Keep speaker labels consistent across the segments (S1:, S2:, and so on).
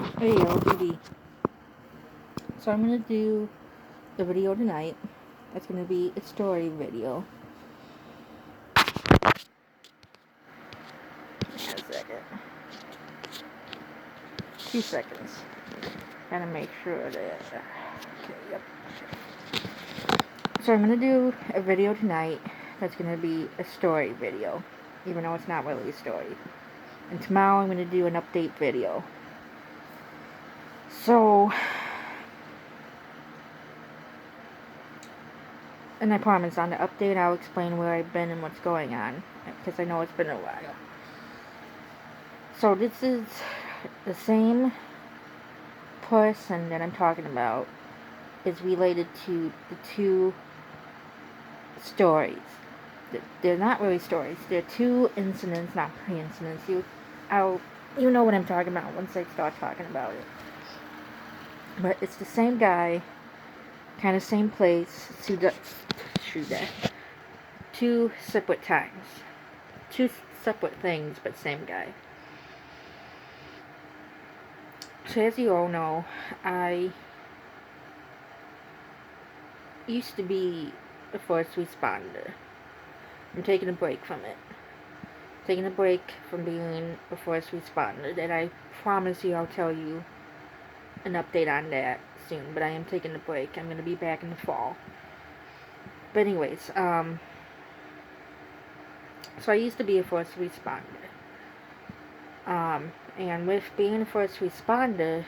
S1: Hey yo, BB. So I'm gonna do a video tonight. It's gonna be a story video. Hang on a second. 2 seconds. Gotta make sure that. Okay, yep. So I'm gonna do a video tonight that's gonna be a story video, even though it's not really a story. And tomorrow I'm gonna do an update video. So, and I promise on the update I'll explain where I've been and what's going on, because I know it's been a while. So this is the same person that I'm talking about is related to the two stories. They're not really stories. They're two incidents, not pre-incidents. You know what I'm talking about once I start talking about it. But it's the same guy, kind of same place, two separate times. Two separate things, but same guy. So as you all know, I used to be a first responder. I'm taking a break from it. Taking a break from being a first responder. That I promise you I'll tell you an update on that soon. But I am taking a break. I'm going to be back in the fall. But anyways, so I used to be a first responder. And with being a first responder,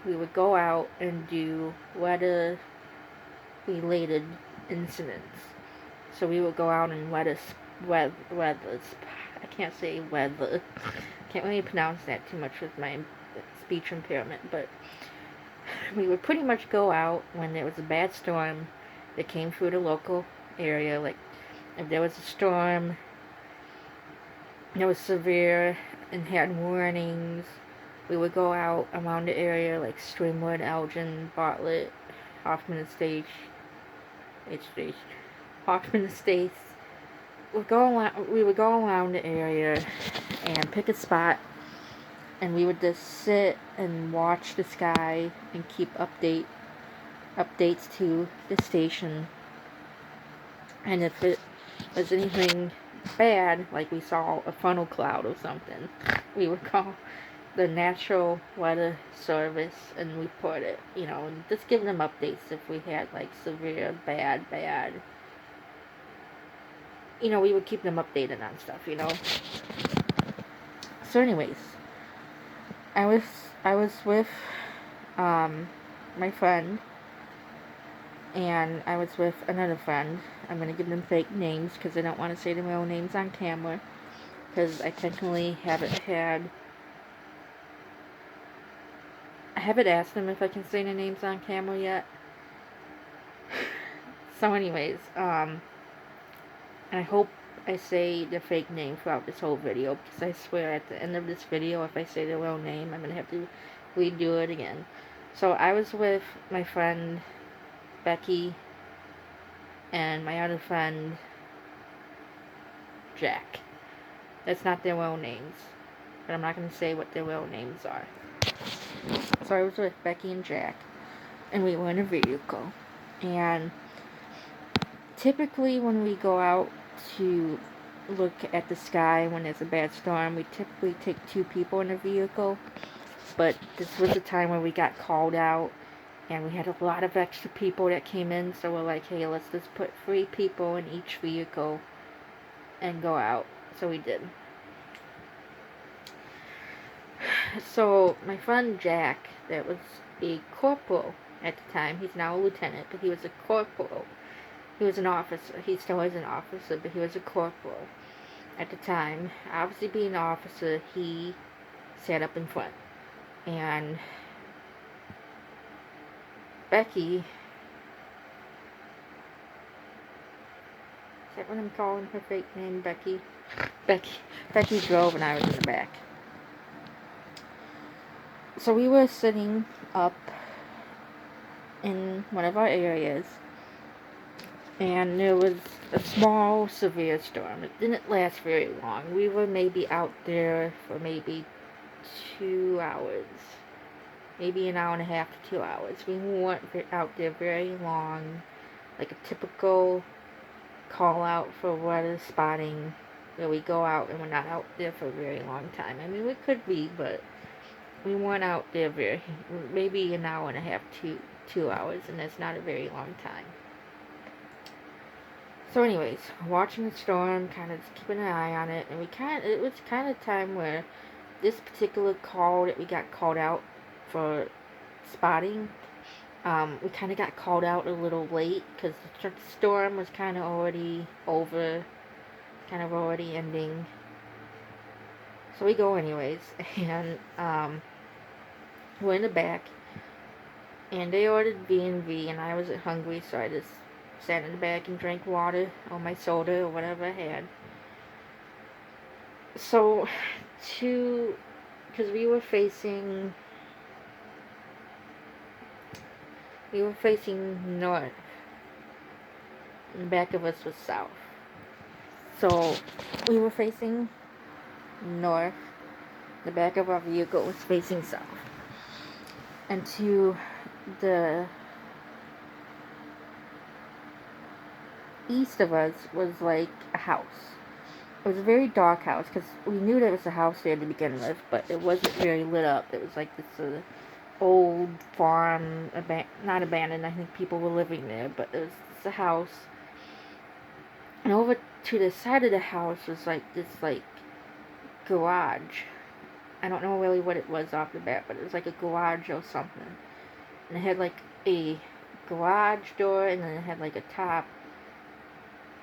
S1: we would go out and do weather-related incidents. So we would go out and I can't say weather. Can't really pronounce that too much with my speech impairment, but we would pretty much go out when there was a bad storm that came through the local area. Like if there was a storm that was severe and had warnings, we would go out around the area like Streamwood, Elgin, Bartlett, Hoffman Estates, Hoffman Estates. We would go around the area and pick a spot, and we would just sit and watch the sky and keep updates to the station. And if it was anything bad, like we saw a funnel cloud or something, we would call the National Weather Service and report it, and just give them updates if we had like severe, bad. We would keep them updated on stuff, So anyways, I was with my friend, and I was with another friend. I'm going to give them fake names because I don't want to say their real names on camera, because I technically haven't asked them if I can say their names on camera yet. So anyways, I hope I say the fake name throughout this whole video, because I swear at the end of this video, if I say the real name, I'm going to have to redo it again. So I was with my friend Becky and my other friend Jack. That's not their real names, but I'm not going to say what their real names are. So I was with Becky and Jack, and we were in a vehicle. And typically when we go out to look at the sky when there's a bad storm, we typically take 2 people in a vehicle. But this was a time where we got called out, and we had a lot of extra people that came in, so we're like, hey, let's just put 3 people in each vehicle and go out. So we did. So my friend Jack, that was a corporal at the time, he's now a lieutenant, but he was a corporal. He was an officer. He still is an officer, but he was a corporal at the time. Obviously, being an officer, he sat up in front. And Becky, is that what I'm calling her fake name, Becky? Becky drove and I was in the back. So we were sitting up in one of our areas, and there was a small, severe storm. It didn't last very long. We were maybe out there for maybe 2 hours. maybe an hour and a half to 2 hours. We weren't out there very long, like a typical call out for weather spotting where we go out and we're not out there for a very long time. I mean, we could be, but we weren't out there maybe an hour and a half to 2 hours, and that's not a very long time. So anyways, watching the storm, kind of just keeping an eye on it, and it was kind of time where this particular call that we got called out for spotting, we kind of got called out a little late because the storm was kind of already over, kind of already ending. So we go anyways, and we're in the back, and they ordered B&V, and I was hungry, so I just sat in the back and drank water or my soda or whatever I had. So, because we were facing north, and the back of us was south. So, we were facing north, the back of our vehicle was facing south. And to the east of us was like a house. It was a very dark house because we knew there was a house there to begin with, but it wasn't very lit up. It was like this old farm, not abandoned. I think people were living there, but it was just a house. And over to the side of the house was like this garage. I don't know really what it was off the bat, but it was like a garage or something. And it had like a garage door, and then it had like a top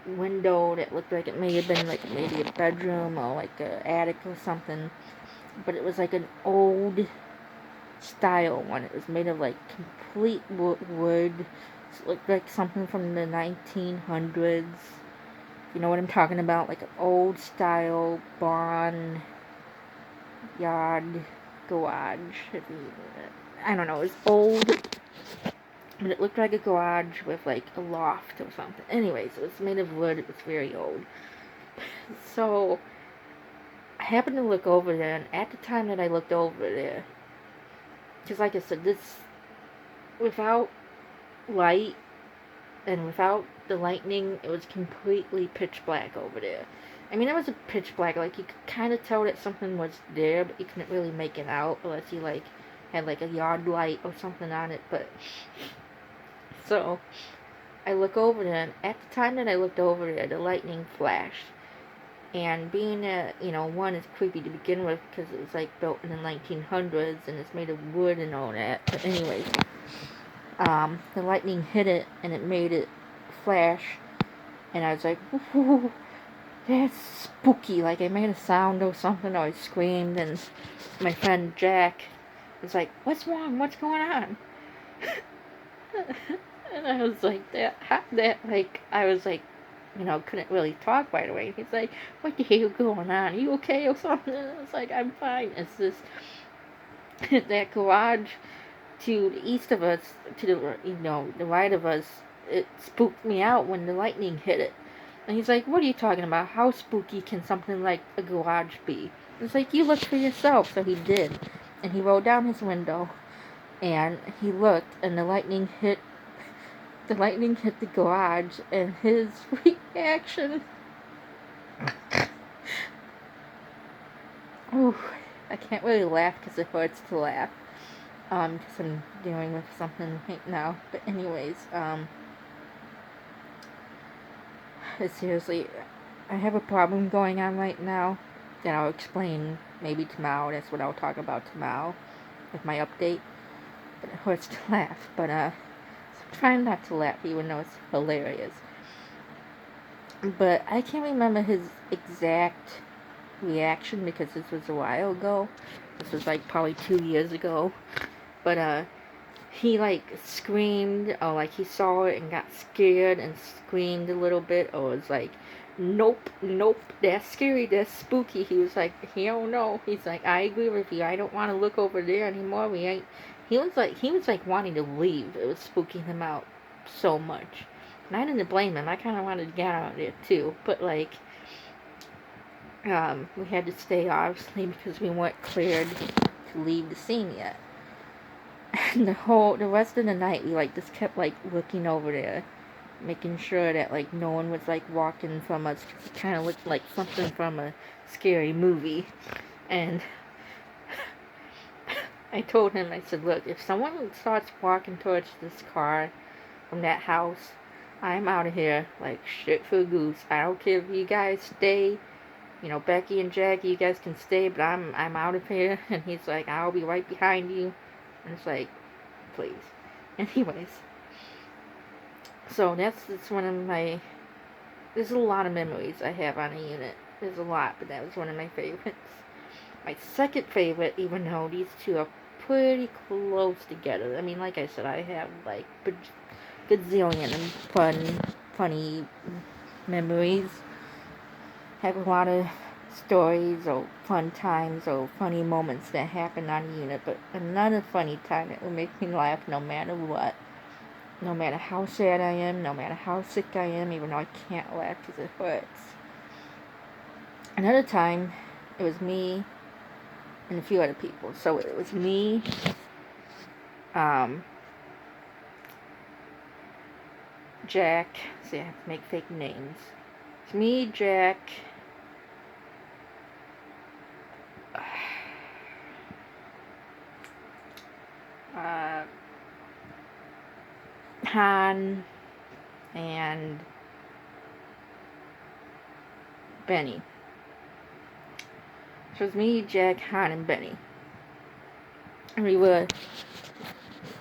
S1: window that looked like it may have been like maybe a bedroom or like an attic or something. But it was like an old style one. It was made of like complete wood. It looked like something from the 1900s. You know what I'm talking about? Like an old style barn yard garage. I don't know, it was old, but it looked like a garage with like a loft or something. Anyways, it was made of wood. It was very old. So I happened to look over there, and at the time that I looked over there, because like I said, this, without light and without the lightning, it was completely pitch black over there. I mean, it was a pitch black, like you could kind of tell that something was there, but you couldn't really make it out unless you like had like a yard light or something on it. But so I look over there, and at the time that I looked over there, the lightning flashed. And being that, one, is creepy to begin with because it was like built in the 1900s and it's made of wood and all that. But anyways, the lightning hit it and it made it flash, and I was like, "Ooh, that's spooky!" Like I made a sound or something, or I screamed, and my friend Jack was like, "What's wrong? What's going on?" And I was like, I was like, couldn't really talk right away. He's like, "What the hell going on? Are you okay or something?" And I was like, "I'm fine." It's this that garage to the east of us, to the right of us. It spooked me out when the lightning hit it. And he's like, "What are you talking about? How spooky can something like a garage be?" It's like, "You look for yourself." So he did, and he rolled down his window, and he looked, and the lightning hit the garage, and his reaction. Ooh, I can't really laugh because it hurts to laugh. Because I'm dealing with something right now. But anyways, seriously, I have a problem going on right now that I'll explain maybe tomorrow. That's what I'll talk about tomorrow with my update. But it hurts to laugh. But, so trying not to laugh even though it's hilarious. But I can't remember his exact reaction because this was a while ago. This was like probably 2 years ago. But he like screamed, or like he saw it and got scared and screamed a little bit, or was like, nope, that's scary, that's spooky. He was like, hell no. He's like, I agree with you. I don't want to look over there anymore. He was like wanting to leave. It was spooking him out so much. And I didn't blame him. I kind of wanted to get out of there too. But like, we had to stay obviously because we weren't cleared to leave the scene yet. And the rest of the night, we like just kept like looking over there, making sure that like no one was like walking from us. It kind of looked like something from a scary movie. And I told him, I said, look, if someone starts walking towards this car from that house, I'm out of here like shit for a goose. I don't care if you guys stay. You know, Becky and Jackie, you guys can stay, but I'm out of here. And he's like, I'll be right behind you. And it's like, please. Anyways, so that's one of my. There's a lot of memories I have on a unit. There's a lot, but that was one of my favorites. My second favorite, even though these two are pretty close together. I mean, like I said, I have like gazillion and funny memories. Have a lot of stories or fun times or funny moments that happen on a unit, but another funny time that will make me laugh no matter what. No matter how sad I am, no matter how sick I am, even though I can't laugh because it hurts. Another time, it was me and a few other people. So it was me, Jack. See, I have to make fake names. It's me, Jack, Han, and Benny. So it was me, Jack, Han, and Benny. And we were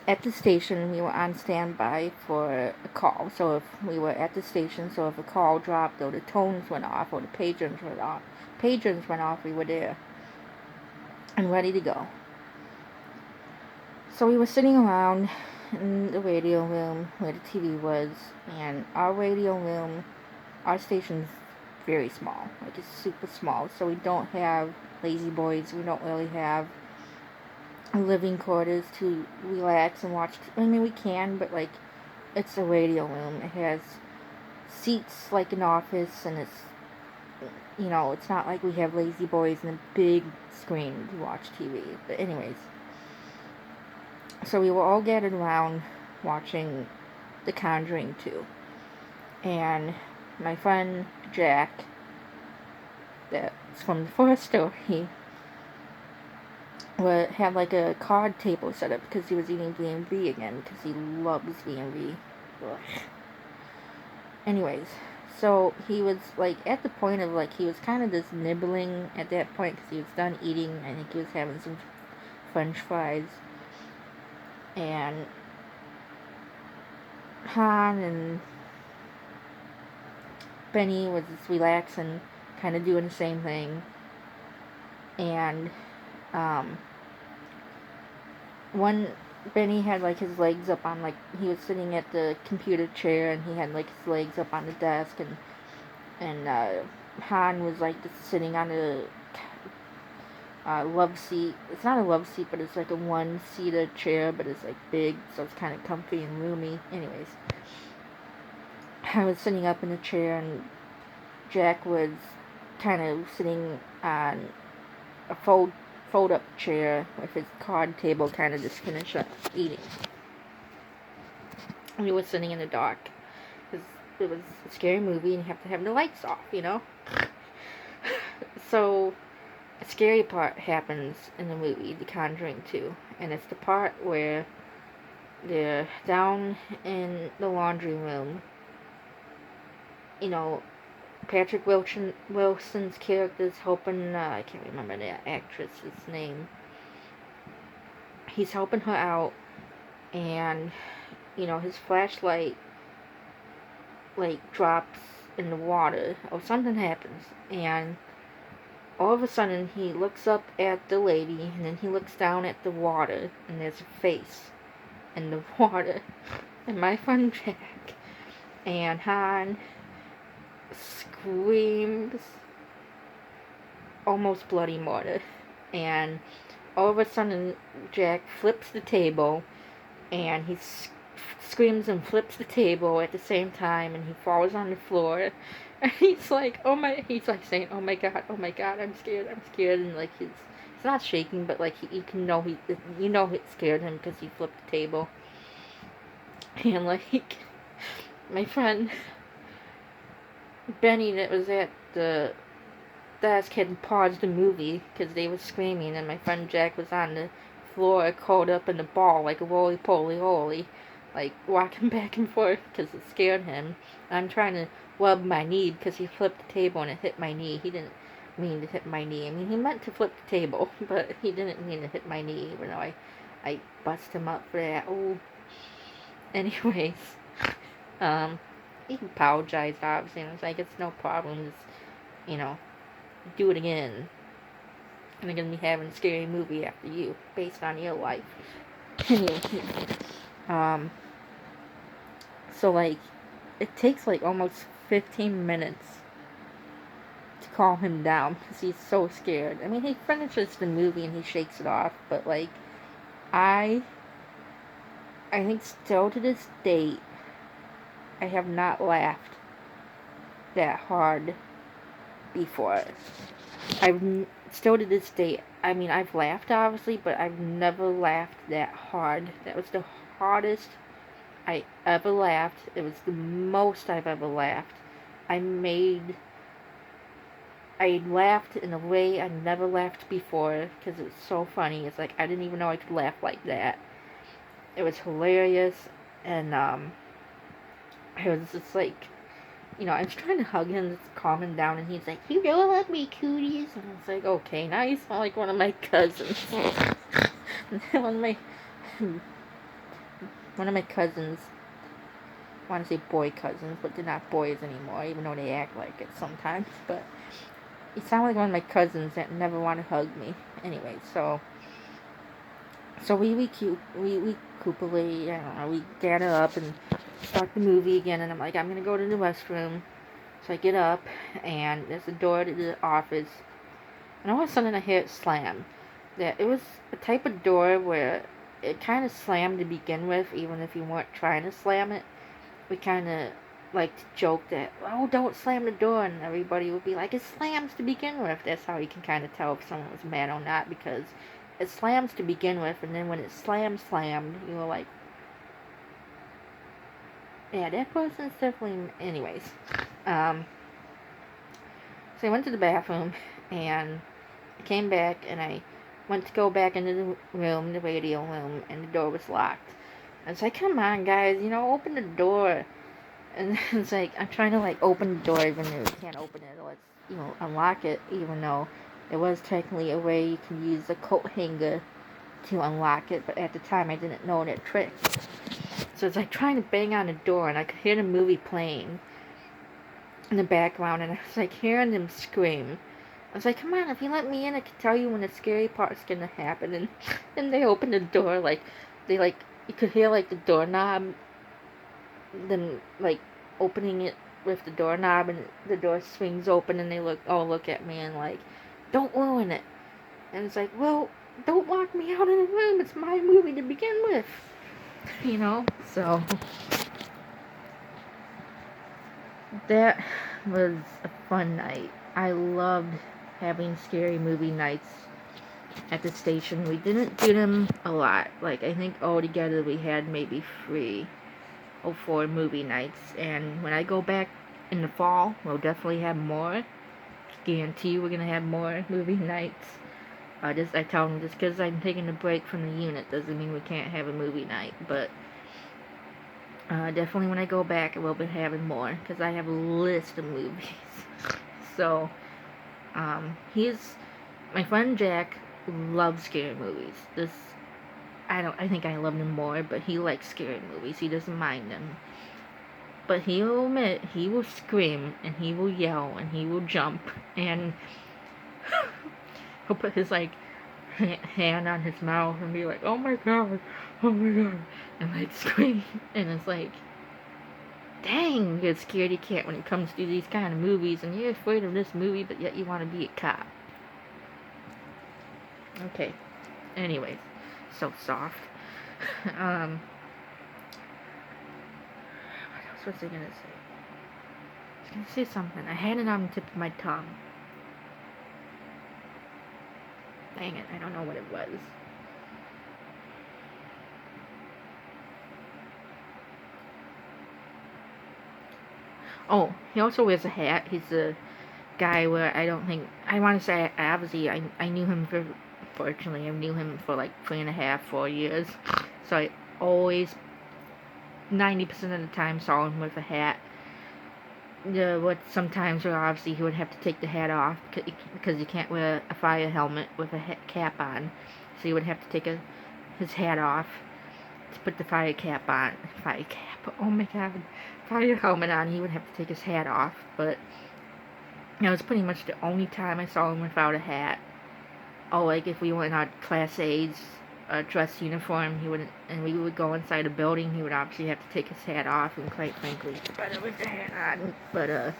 S1: at the station. We were on standby for a call. So if we were at the station, so if a call dropped or the tones went off or the pagers went off, we were there and ready to go. So we were sitting around in the radio room where the TV was, and our radio room, our station's very small. Like, it's super small. So we don't have lazy boys. We don't really have living quarters to relax and watch. I mean, we can, but like, it's a radio room. It has seats like an office, and it's, you know, it's not like we have lazy boys and a big screen to watch TV. But anyways, so we were all gathered around watching The Conjuring 2. And my friend Jack, that's from the first story, had like a card table set up because he was eating B&B again because he loves B&B. Ugh. Anyways, so he was like at the point of like he was kind of just nibbling at that point because he was done eating. I think he was having some French fries. And Han and Benny was just relaxing, kind of doing the same thing. And Benny had like his legs up on, like, he was sitting at the computer chair and he had like his legs up on the desk, and Han was like just sitting on a love seat. It's not a love seat, but it's like a one-seater chair, but it's like big, so it's kind of comfy and roomy. Anyways, I was sitting up in the chair, and Jack was kind of sitting on a fold-up chair with his card table, kind of just finished up eating. We were sitting in the dark because it was a scary movie, and you have to have the lights off, you know. So a scary part happens in the movie, The Conjuring 2, and it's the part where they're down in the laundry room. You know, Patrick Wilson's character's helping, I can't remember the actress's name. He's helping her out, and, you know, his flashlight, like, drops in the water, or something happens, and all of a sudden he looks up at the lady, and then he looks down at the water, and there's a face in the water, and my friend Jack and Han screams almost bloody murder, and all of a sudden Jack flips the table, and he screams and flips the table at the same time, and he falls on the floor, and he's like saying, oh my god, I'm scared, and like it's not shaking, but like you can know it scared him because he flipped the table. And like my friend Benny that was at the desk had paused the movie because they were screaming, and my friend Jack was on the floor curled up in the ball like a roly-poly-oly, like walking back and forth because it scared him. And I'm trying to rub my knee because he flipped the table and it hit my knee. He didn't mean to hit my knee. I mean, he meant to flip the table, but he didn't mean to hit my knee, even though I bust him up for that. Oh, anyways, um, he apologized, obviously, and I was like, it's no problem, just, you know, do it again. And they're gonna be having a scary movie after you, based on your life. Anyway, um, so like, it takes like almost 15 minutes to calm him down because he's so scared. I mean, he finishes the movie and he shakes it off, but like, I think still to this date, I have not laughed that hard before. Still to this day, I mean, I've laughed obviously, but I've never laughed that hard. That was the hardest I ever laughed. It was the most I've ever laughed. I laughed in a way I never laughed before because it was so funny. It's like I didn't even know I could laugh like that. It was hilarious, and I was just like, I was trying to hug him, just calm him down, and he's like, "You really love me, cooties." And I was like, "Okay, now you sound like one of my cousins." one of my one of my cousins, I want to say boy cousins, but they're not boys anymore, even though they act like it sometimes. But he sounded like one of my cousins that never want to hug me. Anyway, so we Coopily, I don't know, we gather up and start the movie again, and I'm like, I'm gonna go to the restroom. So I get up, and there's a door to the office, and all of a sudden I hear it slam. That it was a type of door where it kind of slammed to begin with, even if you weren't trying to slam it. We kind of like to joke that, "Oh, don't slam the door," and everybody would be like, "It slams to begin with." That's how you can kind of tell if someone was mad or not, because it slams to begin with, and then when it slammed, you were like, "Yeah, that person's definitely." Anyways, so I went to the bathroom, and I came back, and I went to go back into the room, the radio room, and the door was locked. I was like, "Come on, guys, open the door." And it's like, I'm trying to, like, open the door, even though you can't open it, or unlock it, even though there was technically a way you can use a coat hanger to unlock it, but at the time I didn't know that trick. So it's like trying to bang on the door, and I could hear the movie playing in the background, and I was like hearing them scream. I was like, "Come on, if you let me in, I can tell you when the scary part's gonna happen." And then they opened the door, you could hear, like, the doorknob, then, like, opening it with the doorknob, and the door swings open, and they look at me, and, like, "Don't ruin it." And it's like, well, don't lock me out in the room. It's my movie to begin with. So that was a fun night. I loved having scary movie nights at the station. We didn't do them a lot. Like, I think altogether we had maybe 3 or 4 movie nights. And when I go back in the fall, we'll definitely have more. Guarantee we're gonna have more movie nights. I tell them, just because I'm taking a break from the unit doesn't mean we can't have a movie night. But definitely when I go back, I will be having more, because I have a list of movies. So, my friend Jack loves scary movies. I think I love him more, but he likes scary movies. He doesn't mind them. But he will admit, he will scream, and he will yell, and he will jump, and he'll put his, like, hand on his mouth and be like, "Oh my god, oh my god," and, like, scream. And it's like, dang, you're scared you can't when it comes to these kind of movies, and you're afraid of this movie, but yet you want to be a cop. Okay. Anyways, so soft. What else was I gonna say? I was gonna say something. I had it on the tip of my tongue. Dang it, I don't know what it was. Oh, he also wears a hat. He's a guy where I don't think I want to say obviously I knew him for fortunately I knew him for like 3.5 4 years, so I always 90% of the time saw him with a hat. What sometimes where obviously he would have to take the hat off because you can't wear a fire helmet with a cap on, so he would have to take his hat off to put the fire cap on. Fire cap. Oh my god. Fire helmet on. He would have to take his hat off, but that was pretty much the only time I saw him without a hat. Oh, like if we went on Class A's dress uniform, he would, and we would go inside a building, he would obviously have to take his hat off, and quite frankly, better with the hat on. But I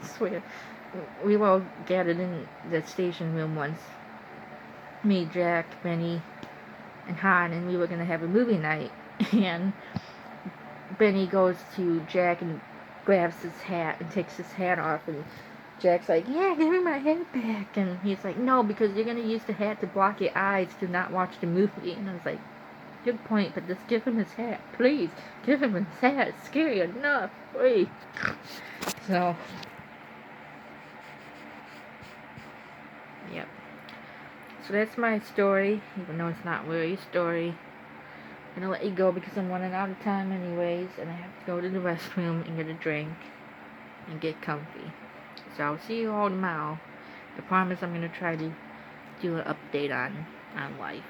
S1: swear, we were all gathered in the station room once. Me, Jack, Benny, and Han, and we were gonna have a movie night, and Benny goes to Jack and grabs his hat and takes his hat off, and Jack's like, yeah, give me my hat back. And he's like, no, because you're going to use the hat to block your eyes to not watch the movie. And I was like, good point, but just give him his hat. Please, give him his hat. It's scary enough. Please. So, yep. So that's my story, even though it's not really a story. I'm going to let you go because I'm running out of time anyways, and I have to go to the restroom and get a drink and get comfy. So I'll see you all tomorrow. I promise I'm going to try to do an update on life.